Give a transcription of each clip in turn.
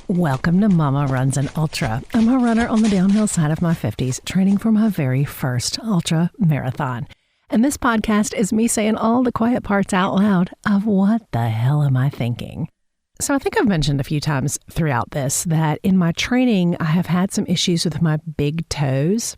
Welcome to Mama Runs an Ultra. I'm a runner on the downhill side of my 50s, training for my very first ultra marathon. And this podcast is me saying all the quiet parts out loud of what the hell am I thinking? So I think I've mentioned a few times throughout this that in my training, I have had some issues with my big toes.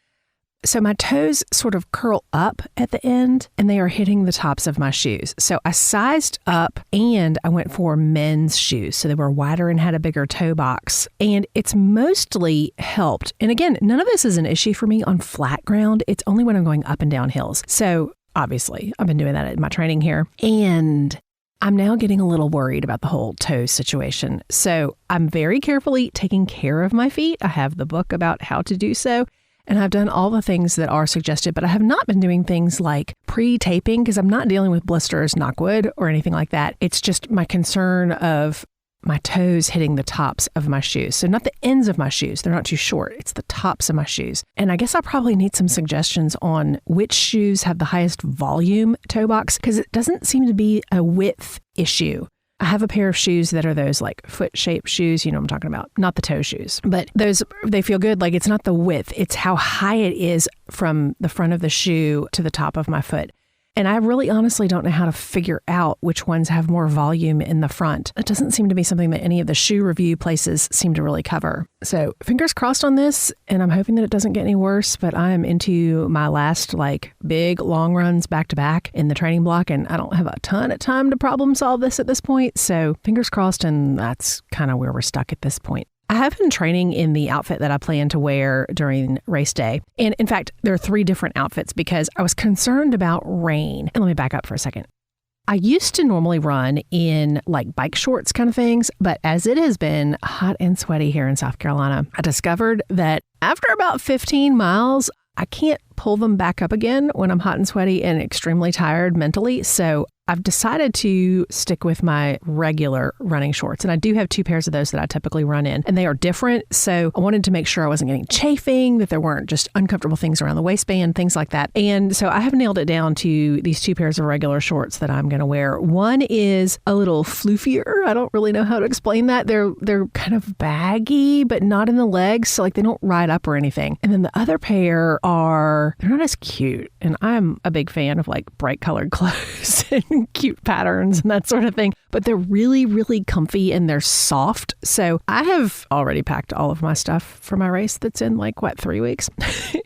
So my toes sort of curl up at the end and they are hitting the tops of my shoes. So I sized up and I went for men's shoes. So they were wider and had a bigger toe box. And it's mostly helped. And again, none of this is an issue for me on flat ground. It's only when I'm going up and down hills. So obviously I've been doing that in my training here. And I'm now getting a little worried about the whole toe situation. So I'm very carefully taking care of my feet. I have the book about how to do so. And I've done all the things that are suggested, but I have not been doing things like pre-taping because I'm not dealing with blisters, knock wood, or anything like that. It's just my concern of my toes hitting the tops of my shoes. So not the ends of my shoes. They're not too short. It's the tops of my shoes. And I guess I probably need some suggestions on which shoes have the highest volume toe box because it doesn't seem to be a width issue. I have a pair of shoes that are those like foot-shaped shoes, you know what I'm talking about, not the toe shoes. But those, they feel good. Like it's not the width, it's how high it is from the front of the shoe to the top of my foot. And I really honestly don't know how to figure out which ones have more volume in the front. It doesn't seem to be something that any of the shoe review places seem to really cover. So fingers crossed on this, and I'm hoping that it doesn't get any worse, but I am into my last like big long runs back to back in the training block, and I don't have a ton of time to problem solve this at this point. So fingers crossed, and that's kind of where we're stuck at this point. I have been training in the outfit that I plan to wear during race day. And in fact, there are 3 different outfits because I was concerned about rain. And let me back up for a second. I used to normally run in like bike shorts kind of things, but as it has been hot and sweaty here in South Carolina, I discovered that after about 15 miles, I can't pull them back up again when I'm hot and sweaty and extremely tired mentally. So I've decided to stick with my regular running shorts. And I do have 2 pairs of those that I typically run in, and they are different. So I wanted to make sure I wasn't getting chafing, that there weren't just uncomfortable things around the waistband, things like that. And so I have nailed it down to these 2 pairs of regular shorts that I'm going to wear. One is a little floofier. I don't really know how to explain that. They're kind of baggy, but not in the legs. So like they don't ride up or anything. And then the other pair they're not as cute. And I'm a big fan of like bright colored clothes and cute patterns and that sort of thing. But they're really, really comfy and they're soft. So I have already packed all of my stuff for my race that's in 3 weeks?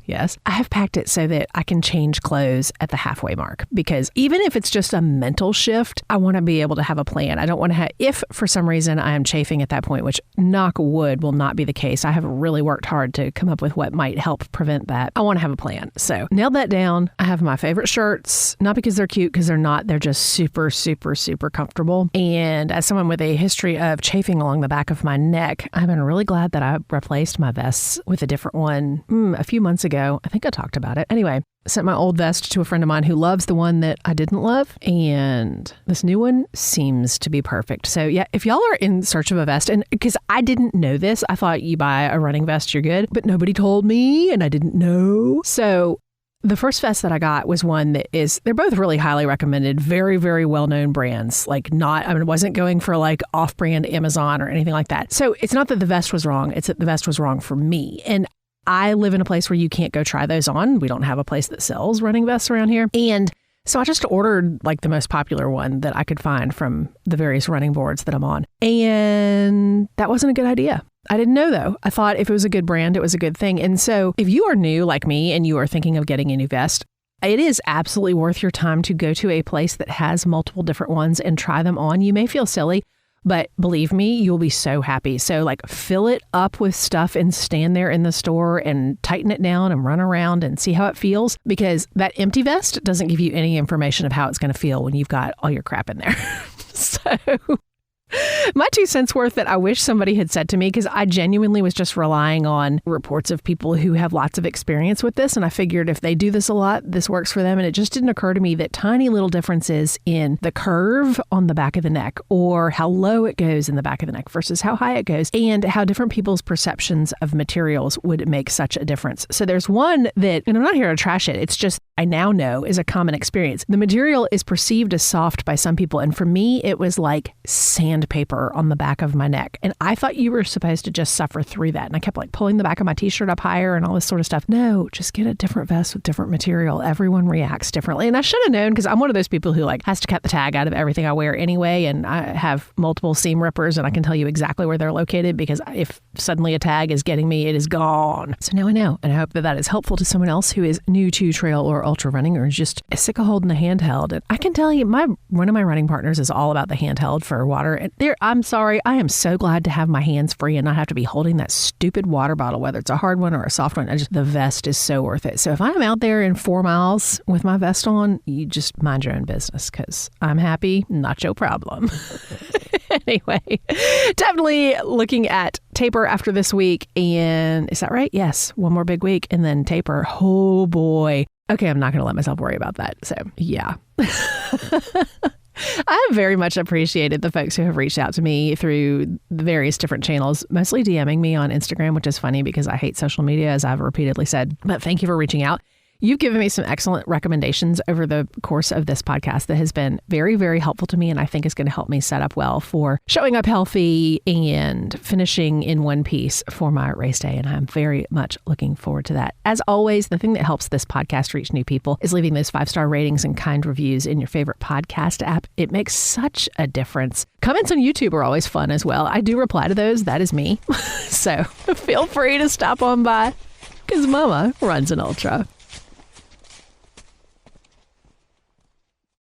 Yes. I have packed it so that I can change clothes at the halfway mark. Because even if it's just a mental shift, I want to be able to have a plan. I don't want to have, if for some reason I am chafing at that point, which knock wood will not be the case. I have really worked hard to come up with what might help prevent that. I want to have a plan. So nailed that down. I have my favorite shirts, not because they're cute, because they're not. They're just super, super, super comfortable. And as someone with a history of chafing along the back of my neck, I've been really glad that I replaced my vests with a different one a few months ago. I think I talked about it. Anyway, I sent my old vest to a friend of mine who loves the one that I didn't love. And this new one seems to be perfect. So yeah, if y'all are in search of a vest, and because I didn't know this, I thought you buy a running vest, you're good. But nobody told me and I didn't know. So the first vest that I got was one that they're both really highly recommended, very, very well-known brands. I wasn't going for off-brand Amazon or anything like that. So it's not that the vest was wrong. It's that the vest was wrong for me. And I live in a place where you can't go try those on. We don't have a place that sells running vests around here. And so I just ordered the most popular one that I could find from the various running boards that I'm on. And that wasn't a good idea. I didn't know though. I thought if it was a good brand, it was a good thing. And so if you are new like me and you are thinking of getting a new vest, it is absolutely worth your time to go to a place that has multiple different ones and try them on. You may feel silly, but believe me, you'll be so happy. So fill it up with stuff and stand there in the store and tighten it down and run around and see how it feels, because that empty vest doesn't give you any information of how it's going to feel when you've got all your crap in there. So my 2 cents worth that I wish somebody had said to me, because I genuinely was just relying on reports of people who have lots of experience with this. And I figured if they do this a lot, this works for them. And it just didn't occur to me that tiny little differences in the curve on the back of the neck, or how low it goes in the back of the neck versus how high it goes, and how different people's perceptions of materials would make such a difference. So there's one that, and I'm not here to trash it, it's just I now know is a common experience. The material is perceived as soft by some people. And for me, it was like sandpaper ripper on the back of my neck. And I thought you were supposed to just suffer through that. And I kept like pulling the back of my t-shirt up higher and all this sort of stuff. No, just get a different vest with different material. Everyone reacts differently. And I should have known, because I'm one of those people who like has to cut the tag out of everything I wear anyway. And I have multiple seam rippers and I can tell you exactly where they're located, because if suddenly a tag is getting me, it is gone. So now I know. And I hope that that is helpful to someone else who is new to trail or ultra running, or is just sick of holding the handheld. And I can tell you, one of my running partners is all about the handheld for water. And I'm sorry, I am so glad to have my hands free and not have to be holding that stupid water bottle, whether it's a hard one or a soft one. The vest is so worth it. So if I'm out there in 4 miles with my vest on, you just mind your own business, because I'm happy, not your problem. Anyway, definitely looking at taper after this week. And is that right? Yes. One more big week and then taper. Oh boy. Okay, I'm not going to let myself worry about that. So yeah. I have very much appreciated the folks who have reached out to me through the various different channels, mostly DMing me on Instagram, which is funny because I hate social media, as I've repeatedly said. But thank you for reaching out. You've given me some excellent recommendations over the course of this podcast that has been very, very helpful to me, and I think is going to help me set up well for showing up healthy and finishing in one piece for my race day. And I'm very much looking forward to that. As always, the thing that helps this podcast reach new people is leaving those 5-star ratings and kind reviews in your favorite podcast app. It makes such a difference. Comments on YouTube are always fun as well. I do reply to those. That is me. So feel free to stop on by, because Mama runs an ultra.